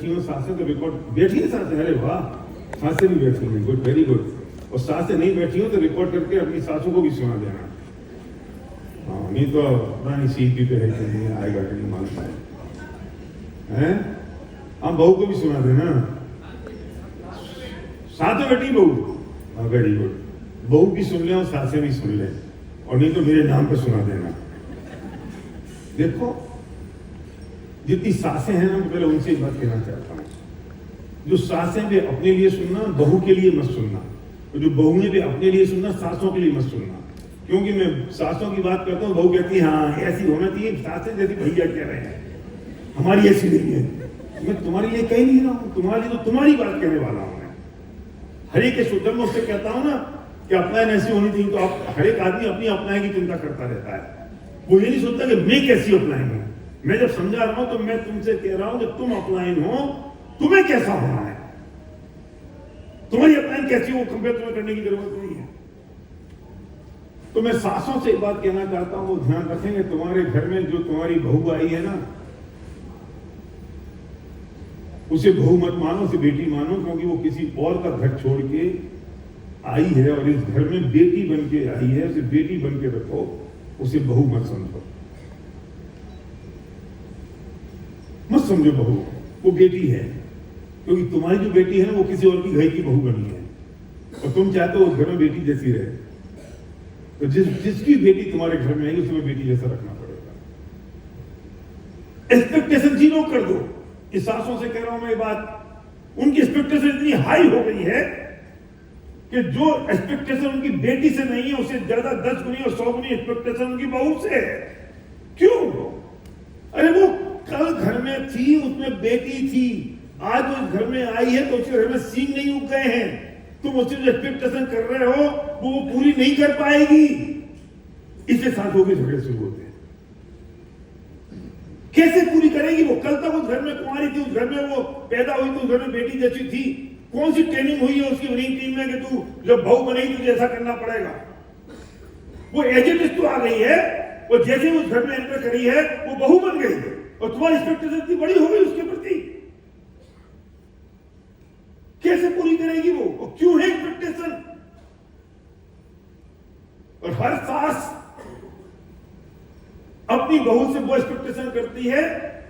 सासें तो रिकॉर्ड बैठी है सासें, अरे वाह, सासें भी बैठी हैं, गुड, वेरी गुड। और सासें नहीं बैठी हो तो रिकॉर्ड करके अपनी सासों को भी सुना देना। हाँ, नहीं तो पुरानी सीपी पे है कि नहीं आएगा कि नहीं मालूम है। हम बहू को भी सुना देना, साथ में बैठी बहू, हाँ वेरी गुड, बहू भी सुन ले और सासें भी सुन ले, और नहीं तो मेरे नाम पे सुना देना। देखो जितनी सासें हैं ना, मैं पहले उनसे एक बात कहना चाहता हूँ, जो सासें भी अपने लिए सुनना, बहू के लिए मत सुनना, और जो बहुएं भी अपने लिए सुनना, सासों के लिए मत सुनना। क्योंकि मैं सासों की बात करता हूँ, बहू कहती है हाँ ऐसी होना चाहिए, सासें जैसी भैया कह रहे हैं हमारी ऐसी नहीं है। मैं तुम्हारे लिए कह नहीं रहा हूँ, तुम्हारे लिए तो तुम्हारी बात कहने वाला हूँ मैं। हर एक के सोचन में उससे कहता हूँ ना कि अपनायन ऐसी होनी चाहिए, तो आप हर एक आदमी अपनी अपनाए की चिंता करता रहता है, वो ये नहीं सोचता कि मैं कैसी अपनाए हूँ। मैं जब समझा रहा हूं तो मैं तुमसे कह रहा हूं कि तुम अपलाइन हो, तुम्हें कैसा होना है, तुम्हारी अपलाइन कैसी हो, कंपेयर तुम्हें करने की जरूरत नहीं है। तो मैं सासों से एक बात कहना चाहता हूं, वो ध्यान रखेंगे तुम्हारे घर में जो तुम्हारी बहू आई है ना, उसे बहू मत मानो, उसे बेटी मानो, क्योंकि वो किसी और का घर छोड़ के आई है और इस घर में बेटी बन के आई है, उसे बेटी बन के रखो, उसे बहू मत समझो, मत समझो बहू, वो बेटी है। क्योंकि तुम्हारी जो बेटी है ना, वो किसी और की घर की बहू बनी है, और तुम चाहते हो उस घर में बेटी जैसी रहे, तो जिसकी बेटी तुम्हारे घर में आएगी उसमें बेटी जैसा रखना पड़ेगा। एक्सपेक्टेशन जीरो कर दो। इस सासों से कह रहा हूं मैं ये बात, उनकी एक्सपेक्टेशन इतनी हाई हो गई है कि जो एक्सपेक्टेशन उनकी बेटी से नहीं है, उससे ज्यादा 10 गुनी और 100 गुनी एक्सपेक्टेशन उनकी बहू से है। क्यों? अरे वो कल घर में थी, उसमें बेटी थी, आज वो घर में आई है तो उसके घर में सींग नहीं उग गए हैं, तुम उससे जो एक्सपेक्टेशन कर रहे हो वो पूरी नहीं कर पाएगी। इससे साथों के झगड़े शुरू होते हैं। कैसे पूरी करेगी वो? कल तक उस घर में कुंवारी थी, उस घर में वो पैदा हुई, तो उस घर में बेटी जैसी थी। कौन सी ट्रेनिंग हुई है उसकी विनिंग टीम में कि तू जब बहू बनेगी तुझे ऐसा करना पड़ेगा? वो एजेंट तो आ गई है, और जैसे उस घर में एंटर करी है वो बहू बन गई है, और तुम्हारी एक्सपेक्टेशन इतनी बड़ी हो गई उसके प्रति, कैसे पूरी करेगी वो? और क्यों है एक्सपेक्टेशन? और हर सास अपनी बहू से वो एक्सपेक्टेशन करती है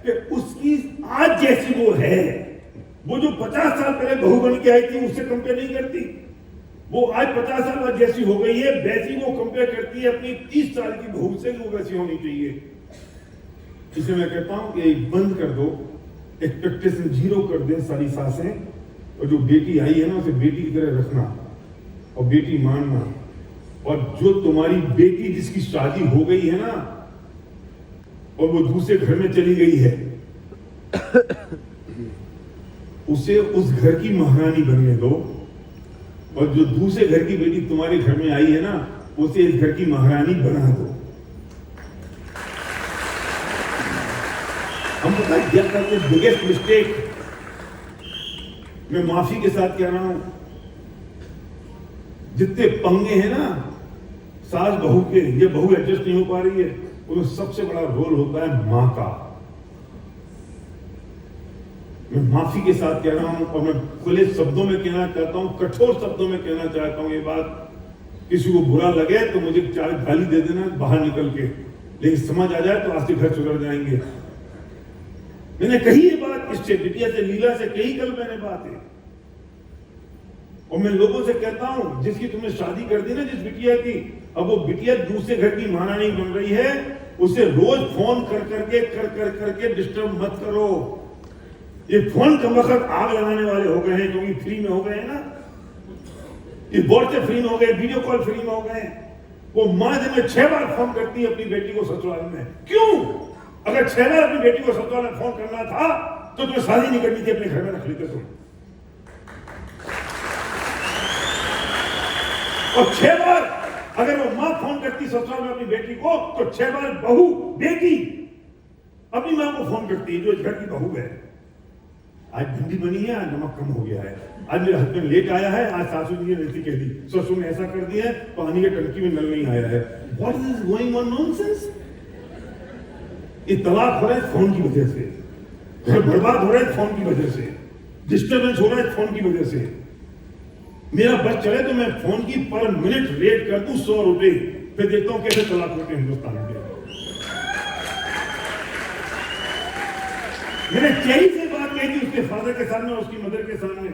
कि उसकी आज जैसी वो है, वो जो 50 साल पहले बहू बन के आई थी उससे कंपेयर नहीं करती, वो आज 50 साल बाद जैसी हो गई है वैसी वो कंपेयर करती है अपनी 30 साल की बहू से, वो वैसी होनी चाहिए। इसे मैं कहता हूं कि बंद कर दो, एक्सपेक्टेशन जीरो कर दे सारी सासें, और जो बेटी आई है ना उसे बेटी की तरह रखना और बेटी मानना। और जो तुम्हारी बेटी जिसकी शादी हो गई है ना और वो दूसरे घर में चली गई है, उसे उस घर की महारानी बनने दो, और जो दूसरे घर की बेटी तुम्हारे घर में आई है ना उसे इस घर की महारानी बना दो। हम पता है क्या करते हैं? बिगेस्ट मिस्टेक, मैं माफी के साथ कह रहा हूं, जितने पंगे हैं ना सास बहू के, ये बहू एडजस्ट नहीं हो पा रही है, उसमें सबसे बड़ा रोल होता है मां का। मैं माफी के साथ कह रहा हूं, और मैं खुले शब्दों में कहना चाहता हूं, कठोर शब्दों में कहना चाहता हूं ये बात, किसी को बुरा लगे तो मुझे 4 गाली दे देना बाहर निकल के, लेकिन समझ आ जाए तो आज से घर सुधर जाएंगे। मैंने कही ये बात, इससे बिटिया से, लीला से कही कल मैंने बात है, और मैं लोगों से कहता हूं जिसकी तुमने शादी कर दी ना जिस बिटिया की, अब वो बिटिया दूसरे घर की महारानी बन रही है, उसे रोज फोन कर करके डिस्टर्ब मत करो। ये फोन कम वक्त आग लगाने वाले हो गए हैं, क्योंकि फ्री में हो गए हैं ना, ये बोर्ड से फ्री में हो गए, वीडियो कॉल फ्री में हो गए। वो मां दिन में 6 बार फोन करती है अपनी बेटी को ससुराल में। क्यों? अगर 6 बार अपनी बेटी को ससुराल में फोन करना था तो तुम्हें शादी नहीं करनी थी, अपने घर में रख लेते तुम। और 6 बार अगर वो मां फोन करती ससुराल में अपनी बेटी को, तो 6 बार बहू बेटी अपनी मां को फोन करती है जो इस घर की बहू है। आज भिंडी बनी है, आज नमक कम हो गया है, आज मेरा हस्बैंड लेट आया है, आज सासू जी ने ऐसी कह दी, ससुर ने ऐसा कर दिया है, पानी के टंकी में नल नहीं आया है। What is going on nonsense? ये तलाक हो रहा है फोन की वजह से। घर बर्बाद हो रहा है फोन की वजह से, डिस्टर्बेंस हो रहा है फोन की वजह से। मेरा बस चले तो मैं फोन की पर मिनट रेट कर दूं 100 रुपए, फिर देखता हूं कैसे तलाक होते हैं हिंदुस्तान में। मैंने चेरी से बात कही थी उसके फादर के सामने, उसकी मदर के सामने,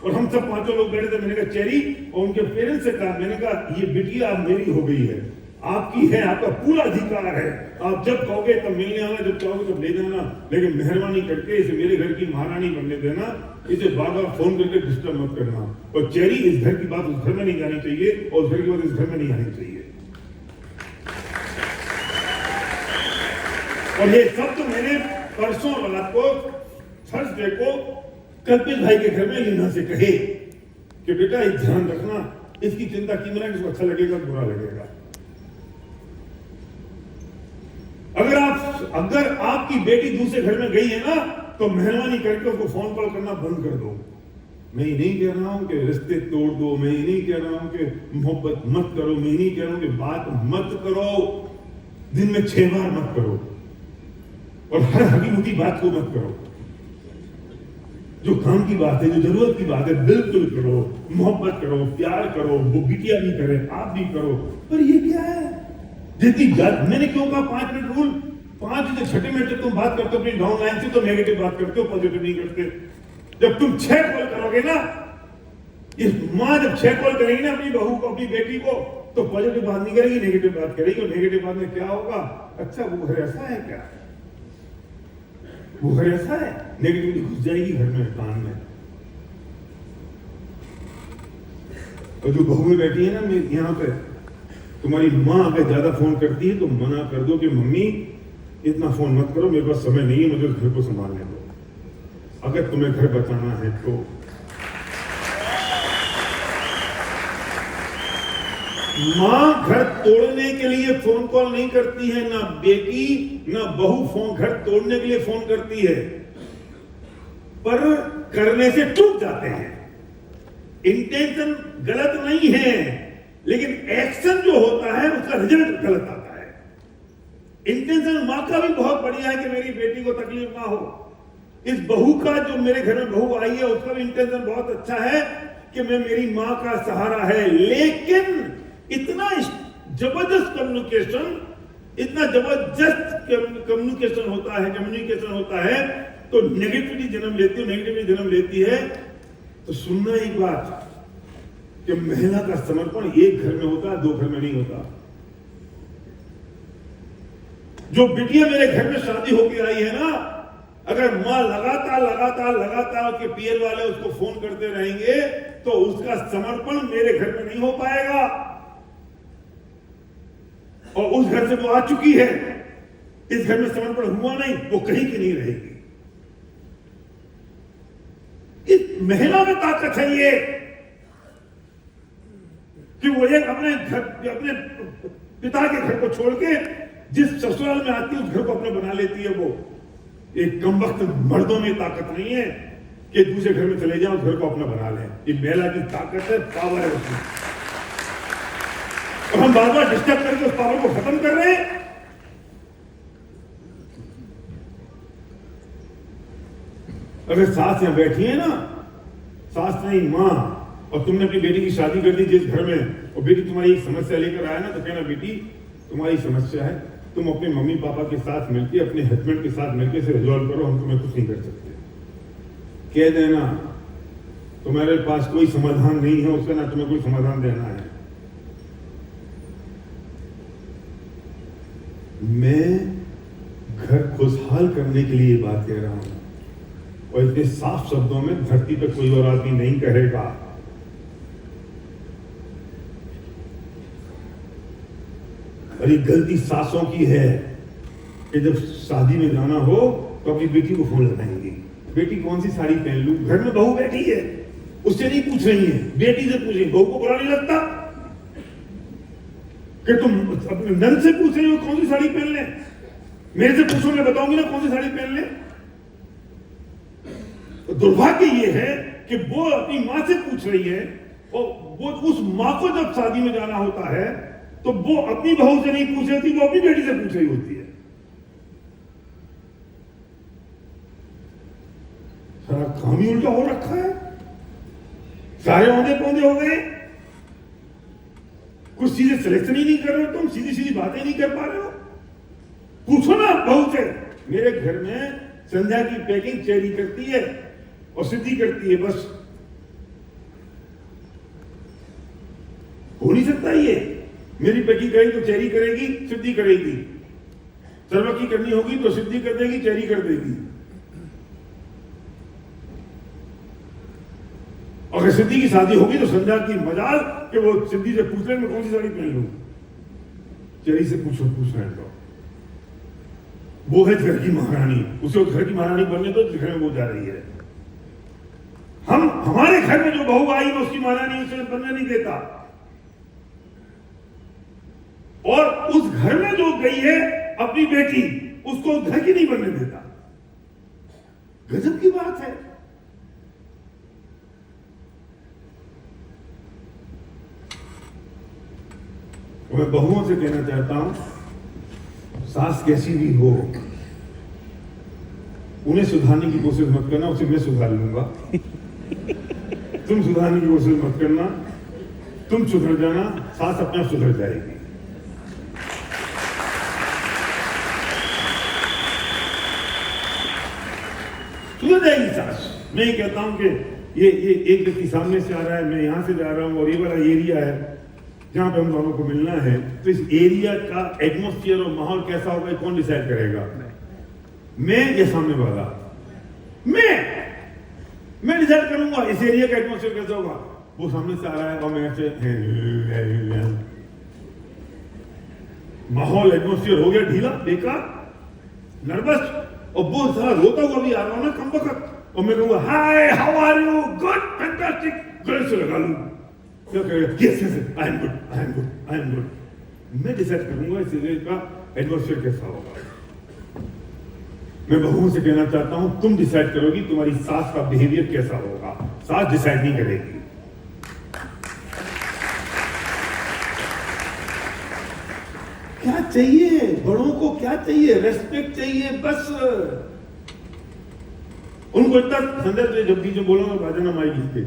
और हम सब 5 लोग बैठे थे। मैंने कहा चेरी और उनके पेरेंट्स से कहा, मैंने कहा ये बिटिया अब मेरी हो गई है, आपकी है, आपका पूरा अधिकार है, आप जब कहोगे तब मिलने आना, जब कहोगे तब ले जाना, लेकिन मेहरबानी करके इसे मेरे घर की महारानी बनने देना, इसे बार बार फोन करके डिस्टर्ब मत करना। और चेरी, इस घर की बात उस घर में नहीं जानी चाहिए और उस घर की बात इस घर में नहीं आनी चाहिए। और ये सब तो मैंने परसों रात को, थर्सडे को, कल्पित भाई के घर में लीना से कहे कि बेटा एक ध्यान रखना, इसकी चिंता की मना, इसको अच्छा लगेगा बुरा लगेगा। अगर आपकी बेटी दूसरे घर में गई है ना, तो मेहरबानी करके उसको फोन कॉल करना बंद कर दो। मैं ये नहीं कह रहा हूं कि रिश्ते तोड़ दो, मैं ये नहीं कह रहा हूं कि मोहब्बत मत करो, मैं ये नहीं कह रहा हूं कि बात मत करो, दिन में 6 बार मत करो, और हर हकीमती बात को मत करो। जो काम की बात है, जो जरूरत की बात है, बिल्कुल करो, मोहब्बत करो, प्यार करो, वो बिटिया भी करे, आप भी करो। पर ये क्या है, जितनी मैंने क्यों कहा 5 मिनट रूल, 5 से 6 मिनट तक तुम बात करते हो अपनी डाउन लाइन से, तो नेगेटिव बात करते हो, पॉजिटिव नहीं करते। जब तुम 6 कॉल करोगे ना, इस माँ जब 6 कॉल करेगी ना अपनी बहू को, अपनी बेटी को, तो पॉजिटिव बात नहीं करेगी, नेगेटिव बात करेगी। और नेगेटिव बात में क्या होगा, अच्छा वो घर ऐसा है क्या, वो घर ऐसा है, नेगेटिविटी घुस जाएगी घर में, कान में। और जो बहू बैठी है ना यहाँ पे, तुम्हारी माँ अगर ज्यादा फोन करती है तो मना कर दो कि मम्मी इतना फोन मत करो, मेरे पास समय नहीं है, मुझे घर को संभालने दो, अगर तुम्हें घर बचाना है तो। माँ घर तोड़ने के लिए फोन कॉल नहीं करती है, ना बेटी ना बहू घर तोड़ने के लिए फोन करती है, पर करने से चूक जाते हैं। इंटेंशन गलत नहीं है, लेकिन एक्शन जो होता है उसका रिजल्ट गलत आता है। इंटेंशन माँ का भी बहुत बढ़िया है कि मेरी बेटी को तकलीफ ना हो, इस बहू का, जो मेरे घर में बहू आई है, उसका भी इंटेंशन बहुत अच्छा है कि मैं, मेरी माँ का सहारा है। लेकिन इतना जबरदस्त कम्युनिकेशन, इतना जबरदस्त कम्युनिकेशन होता है तो नेगेटिविटी जन्म लेती है। तो सुनना एक बात कि महिला का समर्पण एक घर में होता है, 2 घर में नहीं होता। जो बिटिया मेरे घर में शादी होकर आई है ना, अगर माँ लगातार के पीएल वाले उसको फोन करते रहेंगे तो उसका समर्पण मेरे घर में नहीं हो पाएगा, और उस घर से वो आ चुकी है, इस घर में समर्पण हुआ नहीं, वो कहीं की नहीं रहेगी। इस महिला में ताकत है ये कि वो एक अपने पिता के घर को छोड़ के जिस ससुराल में आती है उस घर को अपने बना लेती है। वो एक कमबख्त मर्दों में ताकत नहीं है कि दूसरे घर में चले जाओ, उस घर को अपना बना लें। ये महिला की ताकत है, पावर है उसमें, और हम बार बार डिस्टर्ब करके उस पावर को खत्म कर रहे हैं। अगर सास यहां बैठी है ना, सास नहीं मां, और तुमने अपनी बेटी की शादी कर दी जिस घर में, और बेटी तुम्हारी एक समस्या लेकर आया ना, तो कहना बेटी तुम्हारी समस्या है, तुम अपने मम्मी पापा के साथ मिलकर, अपने हस्बैंड के साथ मिलकर इसे रिजॉल्व करो, हम तुम्हें कुछ नहीं कर सकते। कह देना तुम्हारे पास कोई समाधान नहीं है उसका, ना तुम्हें कोई समाधान देना है। मैं घर खुशहाल करने के लिए बात कह रहा हूं, और इतने साफ शब्दों में धरती पर कोई और आदमी नहीं कहेगा। और ये गलती सासों की है कि जब शादी में जाना हो तो अपनी बेटी को फोन लगाएंगी, बेटी कौन सी साड़ी पहन लूं। घर में बहू बैठी है, उससे नहीं पूछ रही है, बेटी से पूछ रही। बहू को बुरा नहीं लगता कि तुम अपने नंद से पूछ रही हो कौन सी साड़ी पहन ले? मेरे से पूछो, मैं बताऊंगी ना कौन सी साड़ी पहन ले। तो दुर्भाग्य ये है कि वो अपनी मां से पूछ रही है, और वो उस मां को जब शादी में जाना होता है तो वो अपनी बहू से नहीं पूछ रही थी, वो अपनी बेटी से पूछ रही होती है। काम ही उल्टा हो रखा है, सारे औंधे पौंधे हो गए, कुछ चीजें सिलेक्शन ही नहीं कर रहे हो, तुम सीधी सीधी बातें नहीं कर पा रहे हो। पूछो ना बहू से, मेरे घर में संध्या की पैकिंग चेरी करती है और सिद्धि करती है, बस हो नहीं सकता ये। मेरी पैकिंग करेगी तो चेरी करेगी, सिद्धि करेगी, सर्व की करनी होगी तो सिद्धि कर देगी, चेरी कर देगी। अगर सिद्धि की शादी होगी तो संध्या की मजाल कि वो सिद्धि से पूछ ले मैं कौन सी साड़ी पहन लूं, चेरी से पूछ रहे तो वो है घर की महारानी, उसे घर की महारानी बनने तो घर में वो जा रही है। हम हमारे घर में जो बहू आई वो उसकी महारानी उसे बनने नहीं देता, और उस घर में जो गई है अपनी बेटी उसको घर की नहीं बनने देता। गजब की बात है। मैं बहुओं से कहना चाहता हूं, सास कैसी भी हो उन्हें सुधारने की कोशिश मत करना, उसे मैं सुधार लूंगा। तुम सुधारने की कोशिश मत करना, तुम सुधर जाना, सास अपने आप सुधर जाएगी। सुधर जाएगी सास। मैं ये कहता हूं कि ये एक व्यक्ति सामने से आ रहा है, मैं यहां से जा रहा हूं और ये वाला एरिया है जहां पे हम दोनों को मिलना है, तो इस एरिया का एटमॉस्फेयर और माहौल कैसा होगा कौन डिसाइड करेगा? मैं या सामने वाला? मैं डिसाइड करूंगा इस एरिया का एटमॉस्फेयर कैसा होगा। वो सामने से आ रहा है और मैं ऐसे माहौल एटमॉस्फेयर हो गया ढीला, बेकार, नर्वस, और वो सारा रोता हुआ भी आ रहा हूं ना कम वक्त, और मैं कहूंगा hi how are you, good, fantastic, गले से लगा लूं, क्या कहेगा? Yes yes I am good, I am good, I am good. मैं डिसाइड करूंगा इस एरिया का एटमॉस्फेयर कैसा होगा। मैं बहुओं से कहना चाहता हूं, तुम डिसाइड करोगी तुम्हारी सास का बिहेवियर कैसा होगा, सास डिसाइड नहीं करेगी। क्या चाहिए बड़ों को, क्या चाहिए? रेस्पेक्ट चाहिए बस। उनको इतना संदर्भ जब भी जो बोलो ना बाजना माई लिखते,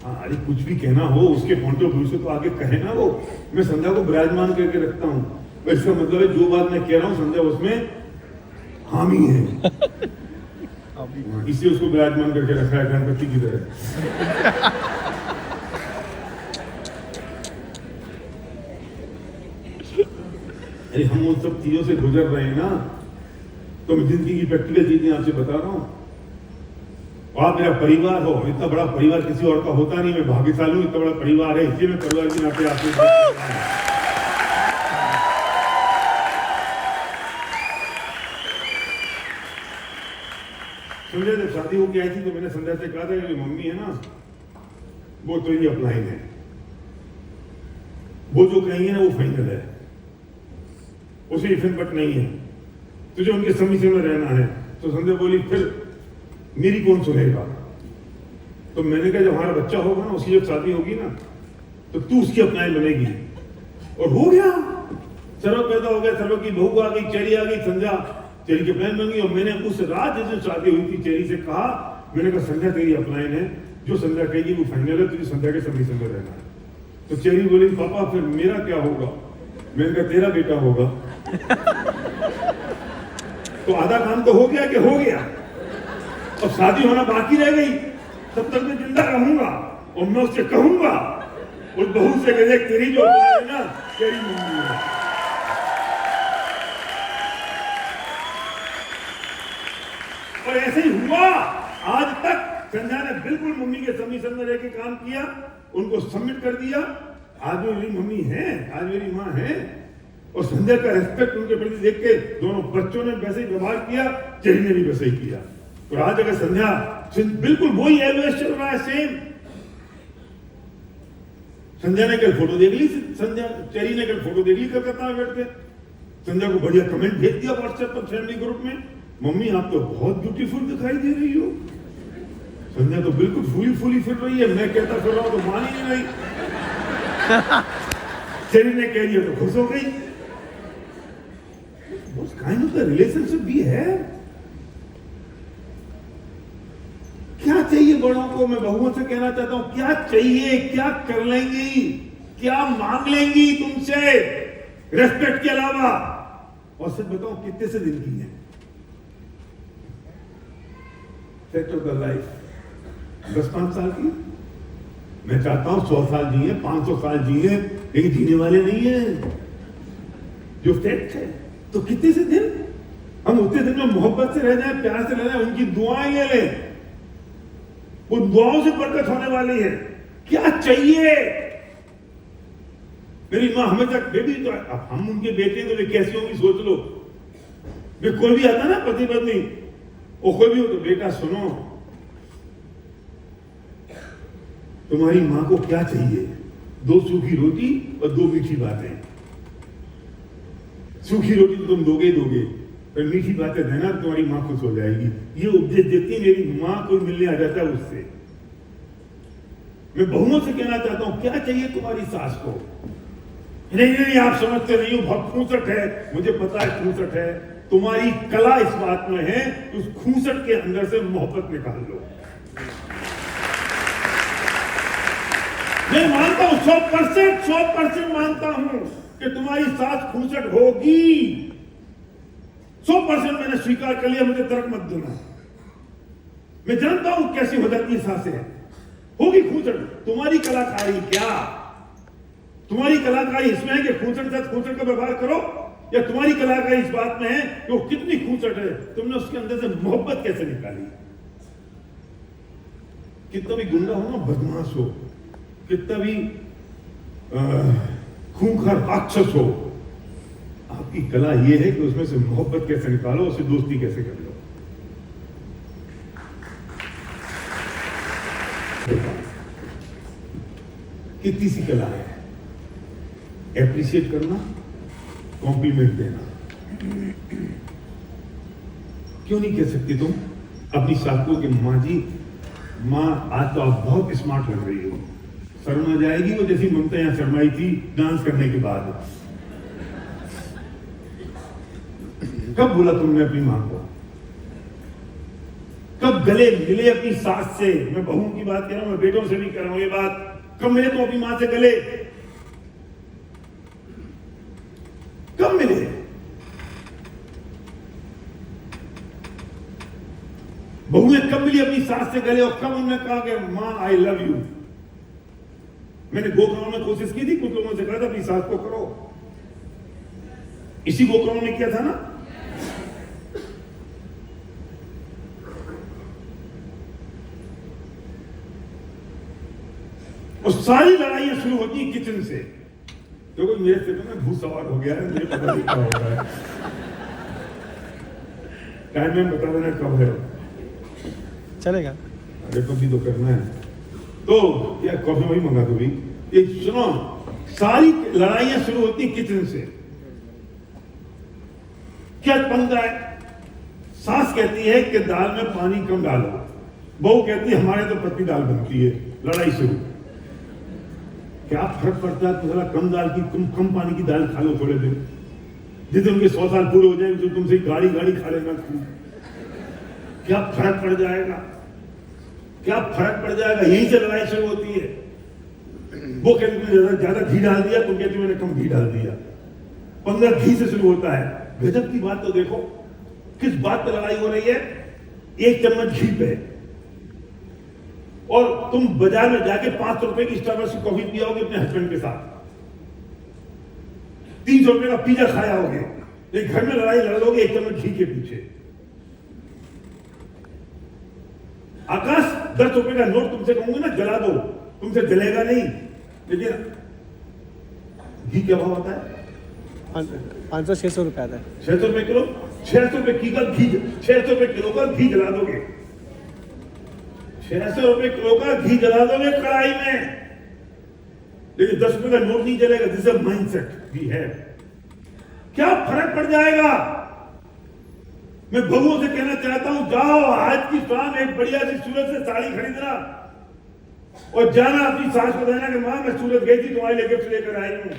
अरे कुछ भी कहना हो उसके पॉइंट ऑफ व्यू से तो आगे कहे ना वो। मैं संध्या को विराजमान करके रखता हूं, इसका मतलब है जो बात मैं कह रहा हूं संध्या उसमें हामी है, इसलिए उसको विराजमान करके रखा है गणपति की तरह। अरे हम उन सब चीजों से गुजर रहे हैं ना, तो मैं जिंदगी की प्रैक्टिकल चीजें आपसे बता रहा हूं। आप मेरा परिवार हो, इतना बड़ा परिवार किसी और का होता नहीं, मैं भाग्यशाली हूं, इतना बड़ा परिवार है, इसलिए मैं परिवार के नाते आपसे संध्या जब शादी होके आई थी तो मैंने संध्या से कहा था कि मम्मी है ना वो तो ये अपलाइन है, वो जो कहेंगे ना वो फाइनल है, उसे इफेक्ट बट नहीं है, तुझे उनके समीसे में रहना है। तो संध्या बोली फिर मेरी कौन सुनेगा? तो मैंने कहा जब हमारा बच्चा होगा ना, उसकी जब शादी होगी ना तो तू उसकी अपनाई बनेगी। और हो गया, सर्व पैदा हो गया, सर्व की बहू आ गई, चेरी आ गई, संध्या चेरी के प्लान बन गई। और मैंने उस रात जैसे शादी हुई थी चेरी से कहा, मैंने कहा संध्या तेरी अपलाइन है, जो संध्या कहेगी वो फाइनल है, तुझे संध्या के सभी संग रहना है। तो चेरी बोली पापा फिर मेरा क्या होगा? मैंने कहा तेरा बेटा होगा। तो आधा काम तो हो गया कि हो गया, अब शादी होना बाकी रह गई। तब तक मैं जिंदा रहूंगा और मैं उससे कहूंगा उस बहू से कहे तेरी जो है ना तेरी मम्मी है। और ऐसे ही हुआ। आज तक संध्या ने बिल्कुल मम्मी के सबमिशन में रह के काम किया, उनको सबमिट कर दिया। आज मेरी मम्मी है, आज मेरी माँ है। और संध्या का रेस्पेक्ट उनके प्रति देख के दोनों बच्चों ने वैसे ही व्यवहार किया, चेरी ने भी वैसे ही किया। और आज अगर संध्या बिल्कुल वही एलओएस चल रहा है, सेम। संध्या ने कल फोटो देख ली, संध्या चेरी ने कल फोटो देख ली कलकत्ता में बैठ के। संध्या को बढ़िया कमेंट भेज दिया व्हाट्सएप पर फैमिली ग्रुप में, मम्मी आप तो बहुत ब्यूटीफुल दिखाई दे रही हो। संध्या तो बिल्कुल फूली फूली फिर रही है, मैं कहता फिर रहा हूं तो मान ही नहीं रही। चेरी ने कह दिया तो खुश हो गई। What kind of the relationship we have? क्या चाहिए बड़ों को? मैं बहुओं से कहना चाहता हूं, क्या चाहिए, क्या कर लेंगी, क्या मांग लेंगी तुमसे रेस्पेक्ट के अलावा? और सच बताओ कितने से दिन की है? फैक्ट ऑफ द लाइफ 10-5 साल की। मैं चाहता हूं 100 साल जिए, 500 साल जिए, लेकिन जीने वाले नहीं है। जो फैक्ट है, तो कितने से दिन? हम उतने दिन में मोहब्बत से रह जाए, प्यार से रह जाए, उनकी दुआएं ले लें, उन दुआओं से बरकत होने वाली है। क्या चाहिए? मेरी मां हमेशा, बेबी तो अब हम उनके बेटे तो वे कैसी होंगी सोच लो। वे कोई भी आता ना पति पत्नी, वो कोई भी हो तो बेटा सुनो, तुम्हारी मां को क्या चाहिए? 2 सूखी रोटी और 2 मीठी बातें। सूखी रोटी तो तुम दोगे दोगे, पर मीठी बातें देना तुम्हारी मां खुश हो जाएगी। ये उपदेश देती मेरी मां, कोई मिलने आ जाता है उससे। मैं बहुओं से कहना चाहता हूं, क्या चाहिए तुम्हारी सास को? नहीं, आप समझते नहीं हो, बहुत खूंसट है, मुझे पता है खूंसट है। तुम्हारी कला इस बात में है, उस खूंसट के अंदर से मोहब्बत निकाल लो। मैं मानता हूं 100% मानता हूं कि तुम्हारी सास खूंसट होगी। 100% मैंने स्वीकार कर लिया, मुझे तर्क मत देना। मैं जानता हूं कैसी हो जाती है सासें, होगी खूंसट। तुम्हारी कलाकारी क्या? तुम्हारी कलाकारी इसमें है कि खूंसट के साथ खूंसट का व्यवहार करो, या तुम्हारी कलाकारी इस बात में है कि वो कितनी खूंसट है, तुमने उसके अंदर से मोहब्बत कैसे निकाली? कितना भी गुंडा हो ना, बदमाश हो, कितना भी खूंखार राक्षस हो, आपकी कला यह है कि उसमें से मोहब्बत कैसे निकालो, उससे दोस्ती कैसे कर लो। कितनी सी कला है? एप्रिशिएट करना, कॉम्प्लीमेंट देना। क्यों नहीं कह सकती तुम अपनी सास को कि माँ जी, माँ आज तो आप बहुत स्मार्ट लग रही हो? शर्मा जाएगी वो, जैसी ममता यहां शर्माई थी डांस करने के बाद। कब बोला तुमने अपनी मां को? कब गले मिले अपनी सास से? मैं बहू की बात कर रहा हूं, मैं बेटों से नहीं कर रहा हूं ये बात। कब मिले तुम अपनी मां से गले? कब मिले? बहू ने कब मिली अपनी सास से गले, और कब उन्होंने कहा कि मां आई लव यू? मैंने गोकर्ण में कोशिश की थी, कुछ लोगों से कहा था अपनी सास को करो, इसी गोकर्ण में किया था ना। और सारी लड़ाइयां शुरू होती है किचन से। देखो मेरे से तो भूत सवार हो गया है, मुझे पता नहीं क्या हो रहा है। टाइम में बता देना कब है, चलेगा। अरे कभी तो करना है, तो यार कॉफी वही मंगा दो भी। ये सुनो, सारी लड़ाइयां शुरू होती है किचन से। क्या पंगा है? सास कहती है कि दाल में पानी कम डालो, बहू कहती है हमारे तो पतली दाल बनती है। लड़ाई शुरू। क्या फर्क पड़ता है? तो कम दाल की, कम पानी की दाल खा लो थोड़े दिन, जिस दिन उनके 100 साल पूरे हो जाएंगे तो तुमसे गाड़ी खा लेना। क्या फर्क पड़ जाएगा? क्या फर्क पड़ जाएगा? यहीं से लड़ाई शुरू होती है। वो कहते ज्यादा घी डाल दिया, तुम कहते मैंने कम घी डाल दिया। 15 घी से शुरू होता है। गजब की बात तो देखो, किस बात पे लड़ाई हो रही है? 1 चम्मच घी पे। और तुम बाजार में जाके 500 रुपए की स्टारबक्स की कॉफी पियाओगे अपने हस्बैंड के साथ, 300 रुपए का पिज्जा खाया होगे, लेकिन घर में लड़ाई लड़ लोगे 1 चम्मच घी के पीछे। आकाश 10 रुपए का नोट तुमसे कहूंगे ना जला दो, तुमसे जलेगा नहीं, लेकिन घी क्या भाव आता है? 500-600 रुपए आता है। 600 रुपए किलो, 600 रुपए की का घी, 600 रुपए किलो का घी जला दोगे। 600 रुपए किलो का घी जला दोगे कढ़ाई में, लेकिन 10 रुपए का नोट नहीं जलेगा। This is mindset we have. क्या फर्क पड़ जाएगा? मैं बहुओं से कहना चाहता हूं, जाओ आज की शाम एक बढ़िया सी सूरत से साड़ी खरीदना और जाना अपनी सास को देना कि मां मैं सूरत गई थी, तुम्हारे लिए गिफ्ट लेकर आई हूं।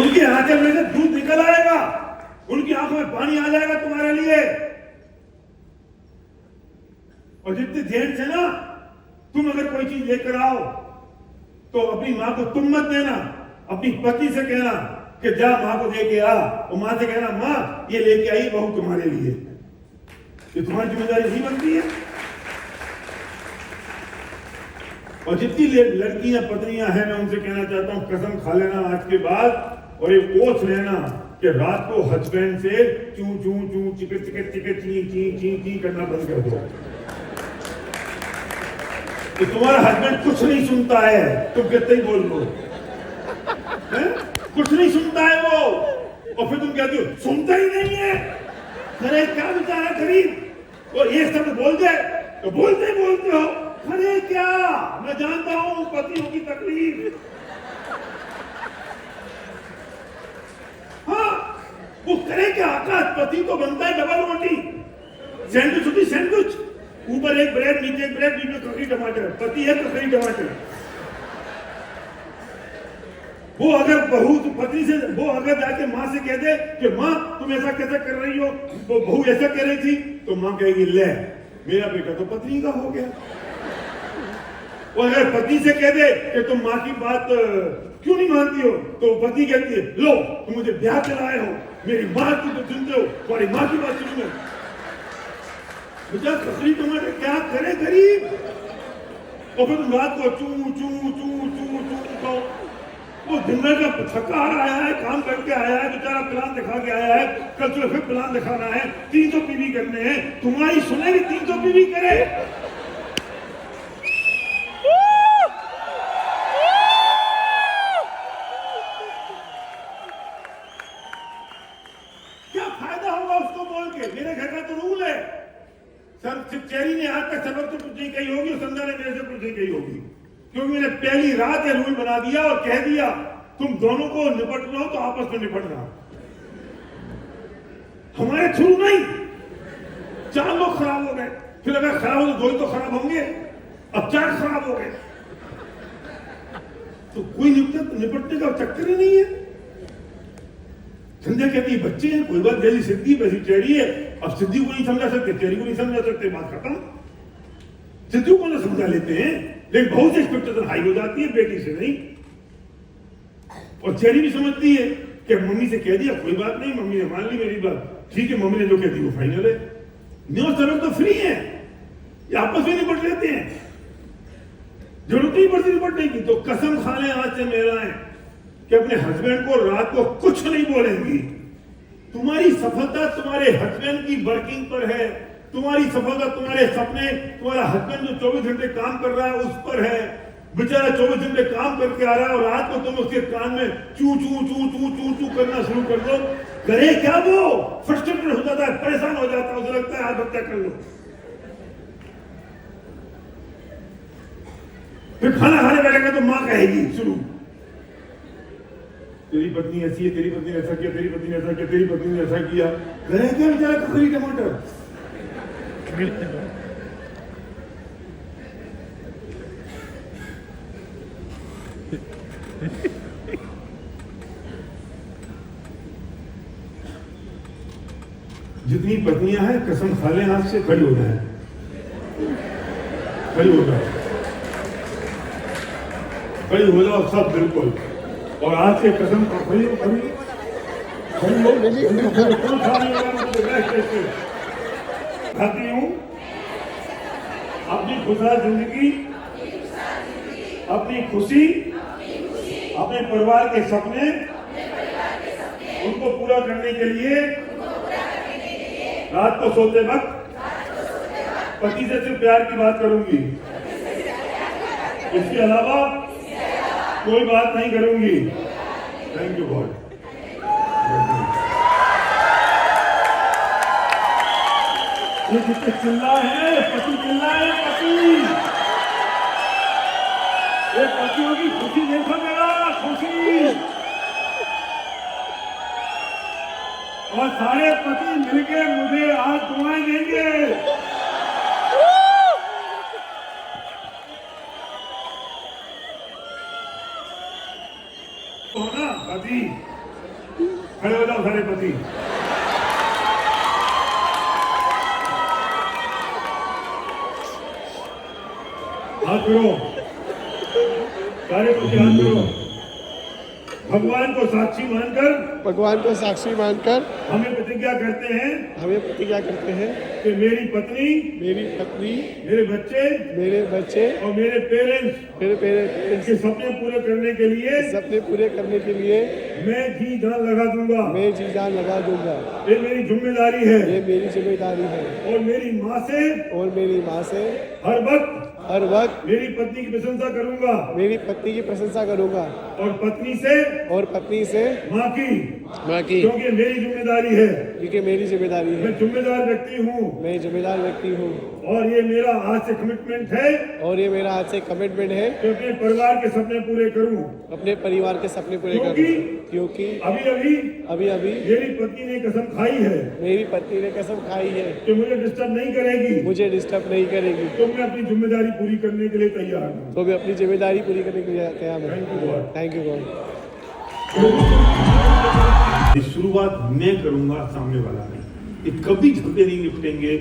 उनकी आंखें में से दूध निकल आएगा, उनकी आंखों में पानी आ जाएगा तुम्हारे लिए। और जितने ध्यान से ना, तुम अगर कोई चीज लेकर आओ तो अपनी मां को तुम मत देना, अपनी पति से कहना कि जा मां को दे के आ, और मां से कहना मां ये लेके आई बहू तुम्हारे लिए। ये तुम्हारी जिम्मेदारी नहीं बनती है। और जितनी लड़कियां पत्नियां हैं, मैं उनसे कहना चाहता हूं कसम खा लेना आज के बाद और एक ओथ लेना कि रात को हस्बैंड से चू चू चू चिकट चिकट चिकट ची ची ची ची करना बंद कर दो। तो तुम्हारा हस्बैंड कुछ नहीं सुनता है, तुम कितने ही बोल लो, कुछ नहीं सुनता है वो, और फिर तुम कहते हो सुनता ही नहीं है। अरे क्या बेचारा गरीब, वो एक शब्द बोल दे तो बोलते ही बोलते हो। अरे क्या, मैं जानता हूं पतियों की तकलीफ। हाँ, वो करे क्या, आकाश पति तो बनता है डबल रोटी, सैंडविच होती सैंडविच, ऊपर एक ब्रेड नीचे एक ब्रेड, बीच में ककड़ी टमाटर, पति है ककड़ी टमाटर। वो अगर बहू पत्नी से, वो अगर जाके माँ से कह दे कि माँ तुम ऐसा कैसे कर रही हो, वो बहू ऐसा कह रही थी, तो माँ कहेगी ले मेरा बेटा तो पत्नी का हो गया। वो अगर पति से कह दे कि तुम माँ की बात क्यों नहीं मानती हो, तो पति कहती है लो तुम मुझे ब्याह चलाए हो, मेरी माँ की तो सुनते हो, तुम्हारी माँ की बात सुनो। बेटा ककड़ी टमाटर क्या करे गरीब, और फिर तुम रात को चू चू चू चू चू तो वो दिन भर का थका आया है, काम करके आया है बेचारा, प्लान दिखा के आया है, कल तो फिर प्लान दिखाना है, 300 पीवी करने हैं, तुम्हारी सुनेगी 300 पीवी करे। क्या फायदा होगा उसको बोल के, मेरे घर का तो रूल है, सर चेरी ने आज तक सबक तो कुछ नहीं कही होगी, संध्या ने मेरे से कुछ नहीं कही होगी, क्योंकि मैंने पहली रात ये रूल बना दिया और कह दिया तुम दोनों को निपटना हो तो आपस में निपटना, हमारे थ्रू नहीं। 4 लोग खराब हो गए, फिर अगर खराब हो तो 2 ही तो खराब होंगे, अब 4 खराब हो गए, तो कोई निपटने का चक्कर ही नहीं है। संध्या कहती है बच्चे हैं, कोई बात, जैसी सिद्धि वैसी चेरी है, अब सिद्धि को नहीं समझा सकते, चेरी को नहीं समझा सकते, बात खत्म। सिद्धू को ना समझा लेते हैं, लेकिन बहुत सी एक्सपेक्टेशन हाई हो जाती है, बेटी से नहीं। और चेरी भी समझती है कि मम्मी से कह दिया कोई बात नहीं, मम्मी ने मान ली मेरी बात, ठीक है मम्मी ने जो कह दी वो फाइनल है, न्यूज सर्वर तो फ्री है, ये आपस में निपट लेते हैं, जरूरत नहीं पड़ती निपटने की। तो कसम खा लें आज से महिलाएं कि अपने हस्बैंड को रात को कुछ नहीं बोलेंगी। तुम्हारी सफलता तुम्हारे हस्बैंड की वर्किंग पर है, तुम्हारी सफलता तुम्हारे सपने, तुम्हारा हस्बैंड जो 24 घंटे काम कर रहा है उस पर है। बेचारा 24 घंटे काम करके आ रहा है और रात को तुम उसके कान में चू चू चू चू चू चू करना शुरू कर दो, करे क्या, वो फ्रस्ट्रेटेड हो जाता है, परेशान हो जाता है, उसे लगता है आत्महत्या कर लो। फिर खाना खाने बैठेगा तो मां कहेगी शुरू, तेरी पत्नी ऐसी है, तेरी पत्नी ने ऐसा किया, तेरी पत्नी ने ऐसा किया, तेरी पत्नी ने ऐसा किया, करे क्या बेचारा ककड़ी टमाटर। जितनी पत्नियां हैं कसम खा लें आज से खड़ी हो जाए, खड़ी हो जाओ, खड़ी हो जाओ सब बिल्कुल। और आज से कसम खड़ी हो, खड़ी खाती हूँ अपनी खुशहाल जिंदगी, अपनी खुशी, अपने परिवार के सपने, उनको पूरा करने के लिए रात को सोते वक्त पति से सिर्फ प्यार की बात करूंगी, इसके अलावा कोई बात नहीं करूंगी। Thank you God. ये जितने चिल्ला है पति, चिल्ला है पति, ये पतियों की खुशी देखो मेरा, खुशी। और सारे पति मिलके मुझे आज दुआएं देंगे। तो ना पति खड़े हो जाओ, सारे पति हाथ करो, सारे पति हाथ करो। भगवान को साक्षी मानकर, भगवान को साक्षी मानकर हमें प्रतिज्ञा करते हैं हमें प्रतिज्ञा करते हैं कि मेरी पत्नी, मेरी पत्नी, मेरे बच्चे मेरे बच्चे और मेरे पेरेंट्स मेरे पेरेंट्स के सपने पूरे करने के लिए सपने पूरे करने के लिए मैं जी जान लगा दूंगा। मैं जी जान लगा दूंगा। ये मेरी जिम्मेदारी है ये मेरी जिम्मेदारी है और मेरी माँ से और मेरी माँ से हर वक्त मेरी पत्नी की प्रशंसा करूंगा मेरी पत्नी की प्रशंसा करूंगा और पत्नी से और पत्नी से माँ की, क्योंकि क्योंकि मेरी जिम्मेदारी है। मेरी जिम्मेदारी है। मैं जिम्मेदार व्यक्ति हूँ मैं जिम्मेदार व्यक्ति हूँ और ये मेरा आज से कमिटमेंट है और ये मेरा आज से कमिटमेंट है कि अपने परिवार के सपने पूरे करूँ। अपने परिवार के सपने पूरे क्योंकि करूँ, क्योंकि अभी अभी मेरी पत्नी ने कसम खाई है मेरी पत्नी ने कसम खाई है कि मुझे डिस्टर्ब नहीं करेगी, मुझे डिस्टर्ब नहीं करेगी, तो मैं अपनी जिम्मेदारी पूरी करने के लिए तैयार हूँ। तो मैं अपनी जिम्मेदारी पूरी करने के लिए तैयार Thank you, हूँ। God. Thank you God. ये शुरुआत मैं करूंगा, सामने वाला नहीं। ये कभी झगड़े नहीं निपटेंगे।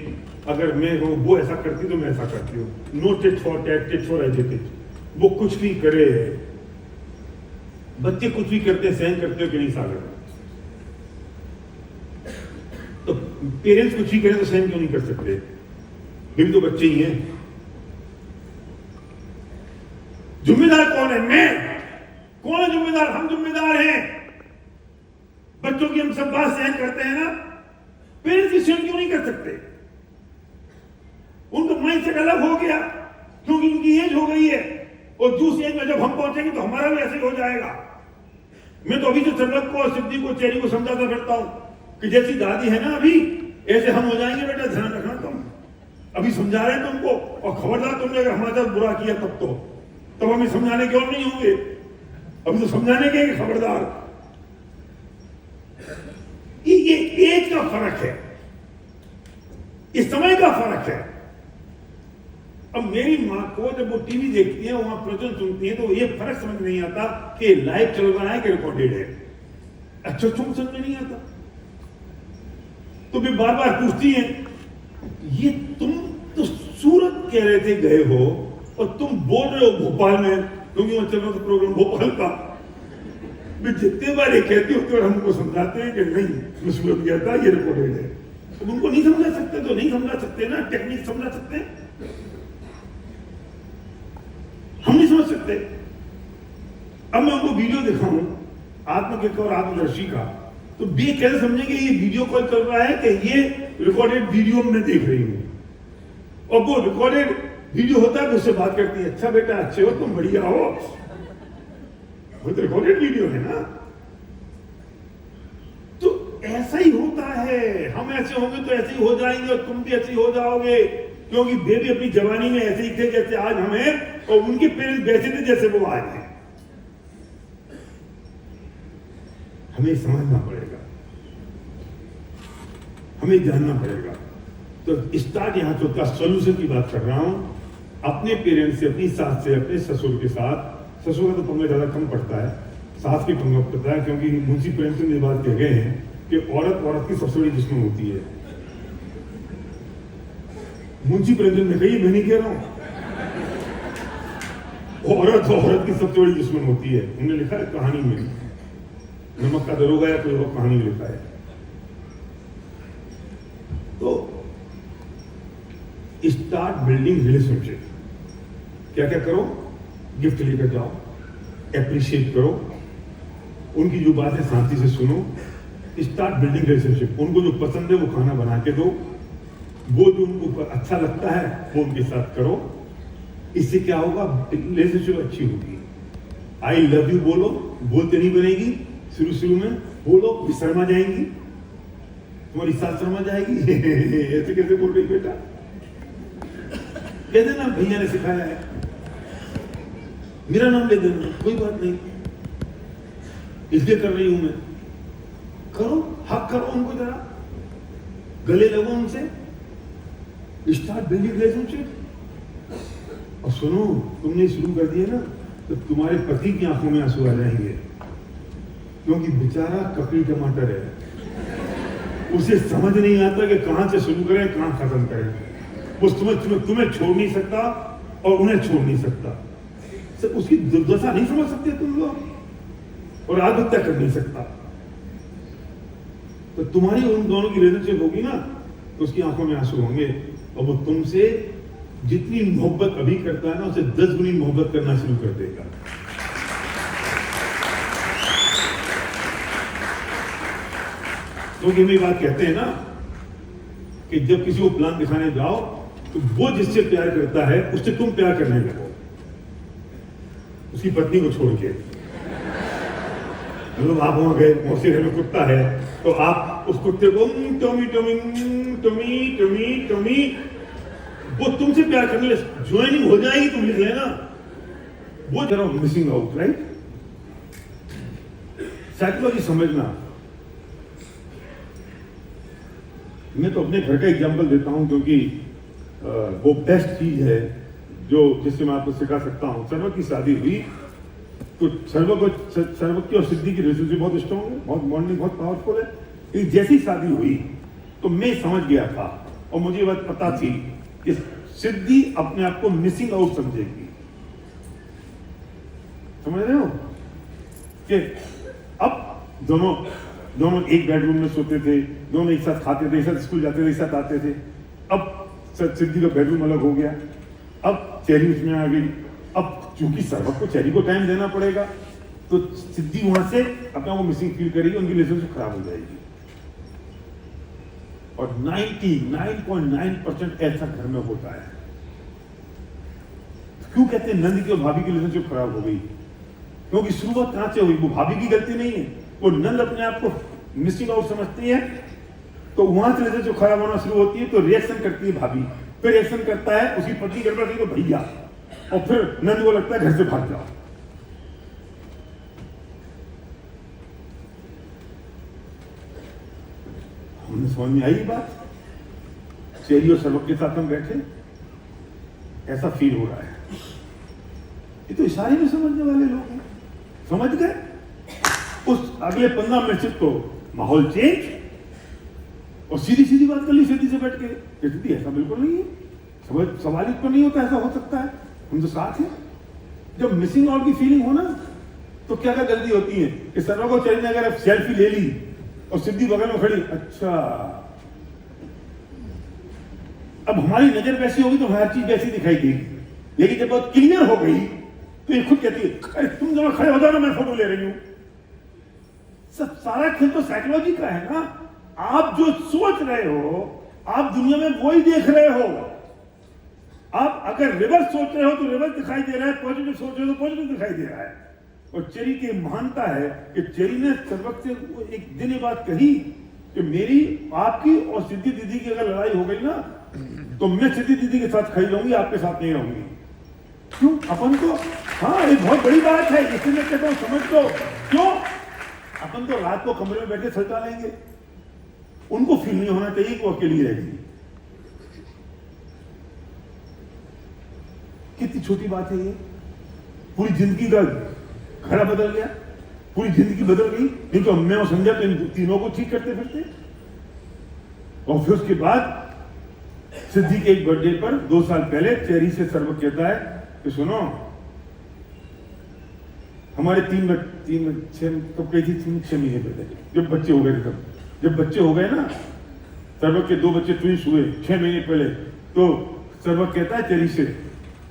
अगर मैं हूँ वो ऐसा करती तो मैं ऐसा करती हूँ। No tit for tat, tit for tat. वो कुछ भी करे, बच्चे कुछ भी करते हैं, सहन करते हो कि नहीं सागर? तो पेरेंट्स कुछ भी करें तो सहन क्यों नहीं कर सकते? ये भी तो बच्चे ही हैं। जिम्मेदार कौन है? मैं। कौन है जिम्मेदार? हम जिम्मेदार हैं। बच्चों की हम सब बात सहन करते हैं ना, पेरेंट्स की सहन क्यों नहीं कर सकते? उनका माइंडसेट अलग हो गया क्योंकि उनकी एज हो गई है और दूसरी एज में जब हम पहुंचेंगे तो हमारा भी ऐसे ही हो जाएगा। मैं तो अभी से सरलक को और सिद्धि को, चेरी को समझाता करता हूं कि जैसी दादी है ना अभी, ऐसे हम हो जाएंगे। बेटा ध्यान रखना, तुम अभी समझा रहे हैं तुमको, और खबरदार तुमने अगर हमारे साथ बुरा किया तब हमें समझाने के और नहीं होंगे। अभी तो समझाने के खबरदार। ये एज का फर्क है, इस समय का फर्क है। अब मेरी माँ को जब वो टीवी देखती है, वहां प्रवचन सुनती है, तो ये फर्क समझ नहीं आता कि लाइव चल रहा है कि रिकॉर्डेड है। अच्छा समझ में नहीं आता, तो भी बार बार पूछती है, ये तुम तो सूरत कह रहे थे गए हो और तुम बोल रहे हो भोपाल में, क्योंकि वहां चल रहा था प्रोग्राम भोपाल का। मैं जितने बार ये कहती हूँ तो हमको समझाते हैं कि नहीं, मैं सूरत गया था, ये रिकॉर्डेड है। तो उनको नहीं समझा सकते तो नहीं समझा सकते ना, टेक्निक समझा सकते हैं, हम नहीं समझ सकते। अब मैं उनको वीडियो दिखाऊं आत्मज्ञ और आत्मदर्शी का, तो बे कैसे समझेंगे ये वीडियो कॉल चल रहा है कि ये रिकॉर्डेड वीडियो में देख रही हूं। और वो रिकॉर्डेड वीडियो होता है तो उससे बात करती है, अच्छा बेटा अच्छे हो तुम, बढ़िया हो। वो तो रिकॉर्डेड वीडियो है ना। तो ऐसा ही होता है, हम ऐसे होंगे तो ऐसे ही हो जाएंगे और तुम भी ऐसे ही हो जाओगे, क्योंकि वे भी अपनी जवानी में ऐसे ही थे जैसे आज हम हैं, और उनके पेरेंट्स वैसे थे जैसे वो आज हैं। हमें समझना पड़ेगा, हमें जानना पड़ेगा। तो स्टार्ट यहां से होता, सोल्यूशन की बात कर रहा हूं। अपने पेरेंट्स से, अपनी सास से, अपने ससुर के साथ, ससुर का तो पंगा ज्यादा कम पड़ता है, सास की पंगा पड़ता है, क्योंकि मुंशी प्रेमचंद ने बात कह गए हैं कि औरत की सबसे बड़ी दुश्मन होती है। मुंशी प्रेमचंद ने कही, मैं नहीं कह रहा हूं, औरत की सबसे बड़ी दुश्मन होती है। उन्होंने लिखा है कहानी में, नमक का दरोगा या कोई और कहानी में लिखा है। तो स्टार्ट बिल्डिंग रिलेशनशिप। क्या क्या करो? गिफ्ट लेकर जाओ, एप्रिशिएट करो, उनकी जो बातें शांति से सुनो, स्टार्ट बिल्डिंग रिलेशनशिप। उनको जो पसंद है वो खाना बना के दो, वो जो उनको अच्छा लगता है वो उनके साथ करो। इससे क्या होगा? रिलेशनशिप अच्छी होगी। आई लव यू बोलो, बोलते नहीं बनेगी, शुरू में बोलो, फिर शर्मा जाएंगी, तुम्हारी सास शर्मा जाएगी। ऐसे कैसे बोल रही बेटा? कहते ना भैया ने सिखाया है, मेरा नाम ले देना, कोई बात नहीं, इसलिए कर रही हूं मैं। करो, हक करो उनको, जरा गले लगो उनसे, स्टार्ट बिल्डिंग रिलेशनशिप। और सुनो, तुमने शुरू कर दिया ना तो तुम्हारे पति की आंखों में आंसू आ जाएंगे, क्योंकि बेचारा ककड़ी टमाटर है, उसे समझ नहीं आता कि कहां से शुरू करें कहां खत्म करें। वो तुम्हें छोड़ नहीं सकता, और उन्हें छोड़ नहीं सकता। सर उसकी दुर्दशा नहीं समझ सकते तुम लोग, और आत्महत्या कर नहीं सकता। तो तुम्हारी उन दोनों की रिलेशनशिप होगी ना, तो उसकी आंखों में आंसू होंगे, और वो तुमसे जितनी मोहब्बत अभी करता है ना, उसे 10 गुनी मोहब्बत करना शुरू कर देगा। तो ये बात कहते हैं ना कि जब किसी को प्लान दिखाने जाओ तो वो जिससे प्यार करता है उससे तुम प्यार करने लगो, उसकी पत्नी को छोड़ के। मतलब आप वहां गए, मौसी घर में कुत्ता है, तो आप उस कुत्ते को Tommy Tommy Tommy Tommy Tommy, वो तुमसे प्यार करने लगे, ज्वाइनिंग हो जाएगी, तुम लिख लेना, वो जरा मिसिंग आउट, राइट? साइकोलॉजी समझना। मैं तो अपने घर का एग्जांपल देता हूं क्योंकि वो बेस्ट चीज है जो जिससे मैं आपको सिखा सकता हूं। सर्वक की शादी हुई तो सर्वक की और सिद्धि की रिलेशनशिप बहुत स्ट्रॉन्ग है, बहुत बॉन्डिंग बहुत पावरफुल है। लेकिन जैसी शादी हुई तो मैं समझ गया था और मुझे बात पता थी कि सिद्धि अपने आप को मिसिंग आउट समझेगी। समझ रहे हो कि अब दोनों एक बेडरूम में सोते थे, दोनों एक साथ खाते थे, एक साथ स्कूल जाते थे, एक साथ आते थे। अब सिद्धि का बेडरूम अलग हो गया, अब चेरी उसमें आ गई। अब चूंकि सर्वक को चेरी को टाइम देना पड़ेगा, तो सिद्धि वहां से अपना वो मिसिंग फील करेगी, उनकी रिलेशनशिप खराब हो जाएगी। और 99.9% ऐसा घर में होता है। क्यों कहते हैं नंद की और भाभी की रिलेशनशिप खराब हो गई? क्योंकि शुरुआत कहां से हुई? वो भाभी की गलती नहीं है, वो नंद अपने आप को मिसिंग आउट समझती है, तो वहां से रिलेशनशिप खराब होना शुरू होती है। तो रिएक्शन करती है भाभी, फिर रिएक्शन करता है उसकी पत्नी, गड़बड़ की तो भैया, और फिर नंद को लगता है घर से भाग जाओ। हमने समझ में आई बात? चेरी और सर्वक के साथ हम बैठे, ऐसा फील हो रहा है। ये तो इशारे में समझने वाले लोग हैं, समझ गए। उस अगले 15 मिनट से तो माहौल चेंज, और सीधी सीधी बात कर ली सिद्धि से बैठ के। सिद्धि ऐसा बिल्कुल नहीं है, सवाल ही तो नहीं होता, ऐसा हो सकता है, हम तो साथ हैं। जब मिसिंग आउट की फीलिंग हो ना, तो क्या क्या गलती होती है कि सर्वक को चेरी ने अगर सेल्फी ले ली और सिद्धि बगल में खड़ी, अच्छा अब हमारी नजर वैसी होगी तो हर चीज वैसी दिखाई देगी। लेकिन जब बहुत क्लियर हो गई तो ये खुद कहती है, अरे तुम जरा खड़े हो जाओ ना, मैं फोटो ले रही हूं। सब सारा खेल तो साइकोलॉजी का है ना। आप जो सोच रहे हो, आप दुनिया में वही देख रहे हो। आप अगर रिवर्स सोच रहे हो तो रिवर्स दिखाई दे रहा है, पॉजिटिव सोच रहे हो तो पॉजिटिव दिखाई दे रहा है। और चेरी की महानता है कि चेरी ने सर्वक से एक दिन ये बात कही कि मेरी, आपकी और सिद्धि दीदी की अगर लड़ाई हो गई ना, तो मैं सिद्धि दीदी के साथ खड़ी रहूंगी, आपके साथ नहीं रहूंगी। क्यों? अपन तो, हाँ एक बहुत बड़ी बात है, इसलिए मैं कहता हूं समझ लो। क्यों? अपन तो रात को कमरे में बैठे सलटा लेंगे, उनको फील नहीं होना चाहिए कि वो अकेली रहेगी। कितनी छोटी बात है ये, पूरी जिंदगी का घड़ा बदल गया, पूरी जिंदगी बदल गई। नहीं तो मैं और संजय तो इन तीनों को ठीक करते फिरते। और फिर उसके बाद सिद्धि के एक बर्थडे पर 2 साल पहले चेरी से सर्वक कहता है कि सुनो, हमारे 6 महीने पहले जब बच्चे हो गए थे, तब जब बच्चे हो गए ना, सर्वक के 2 बच्चे ट्विंस हुए 6 महीने पहले, तो सर्वक कहता है चेरी से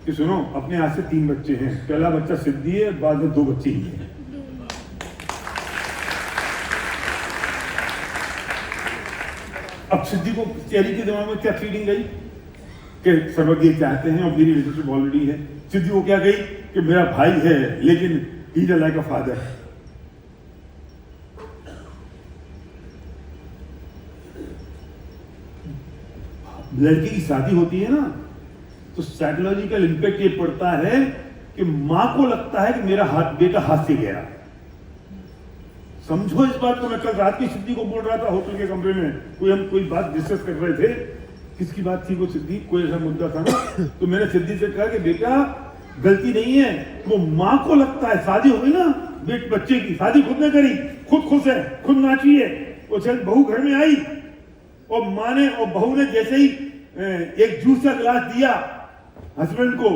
कि सुनो, अपने हाथ से 3 बच्चे हैं, पहला बच्चा सिद्धि है, बाद में 2 बच्चे ही हैं। अब सिद्धि को चेरी के दिमाग में क्या फीलिंग गई कि सर्वक ये चाहते हैं और मेरी रिलेशनशिप ऑलरेडी है। सिद्धि को क्या गई कि मेरा भाई है लेकिन he is like a father. लड़की की शादी होती है ना, तो साइकोलॉजिकल इंपैक्ट ये पड़ता है कि मां को लगता है कि मेरा बेटा हाथ से गया। समझो इस बात को। मैं कल रात की सिद्धि को बोल रहा था होटल के कमरे में, हम कोई बात डिस्कस कर रहे थे। किसकी बात थी वो? सिद्धि, कोई ऐसा मुद्दा था ना। तो मैंने सिद्धि से कहा कि बेटा गलती नहीं है, वो माँ को लगता है, शादी हो गई ना बच्चे की, शादी खुद ने करी, खुद खुश है, खुद नाची है। वो चल बहू घर में आई और माँ ने और बहू ने जैसे ही एक जूस का गिलास दिया हस्बैंड को,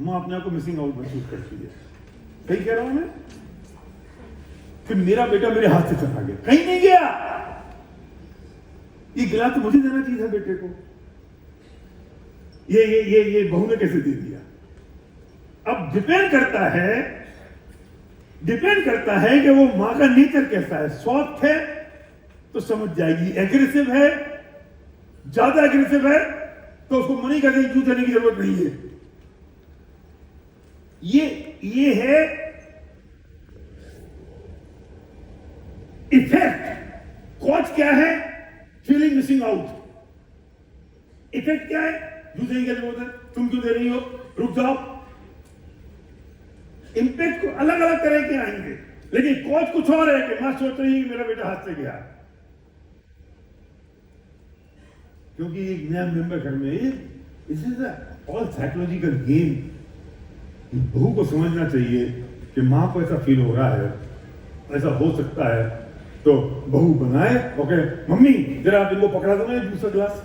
माँ अपने आप को मिसिंग आउट महसूस करती है। सही कह रहा हूं मैं कि मेरा बेटा मेरे हाथ से चला गया, कहीं नहीं गया, ये गिला तो मुझे देना चाहिए था बेटे को, ये बहू ने कैसे दे दिया। अब डिपेंड करता है कि वो मां का नेचर कैसा है। सॉफ्ट है तो समझ जाएगी, एग्रेसिव है, ज्यादा एग्रेसिव है तो उसको मनी करने की देने की जरूरत नहीं है। ये है इफेक्ट। कॉज क्या है? Feeling missing out. इफेक्ट क्या है? जूझ नहीं कहते बोलते तुम क्यों दे रही हो, रुक जाओ। इंपैक्ट को अलग अलग तरह के आएंगे, लेकिन कॉज कुछ और है कि मां सोच रही है कि मेरा बेटा हाथ से गया, क्योंकि एक नया मेंबर घर में, this is all psychological game. बहू को समझना चाहिए कि मां को ऐसा फील हो रहा है, ऐसा हो सकता है, तो बहू बनाए। ओके मम्मी जरा आप इनको पकड़ा दो ना दूसरा ग्लास,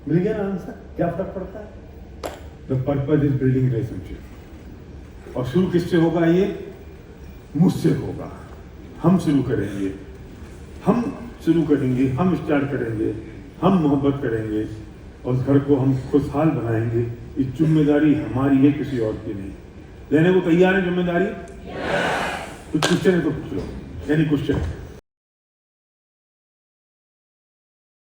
मिल गया ना आंसर। क्या फर्क पड़ता है? The purpose is building relationship. और शुरू किससे होगा? ये मुझसे होगा। हम शुरू करेंगे, हम स्टार्ट करेंगे, हम मोहब्बत करेंगे और उस घर को हम खुशहाल बनाएंगे। ये जिम्मेदारी हमारी है, किसी और की नहीं। लेने को तैयार है जिम्मेदारी? कुछ क्वेश्चन है तो पूछ लो, एनी क्वेश्चन।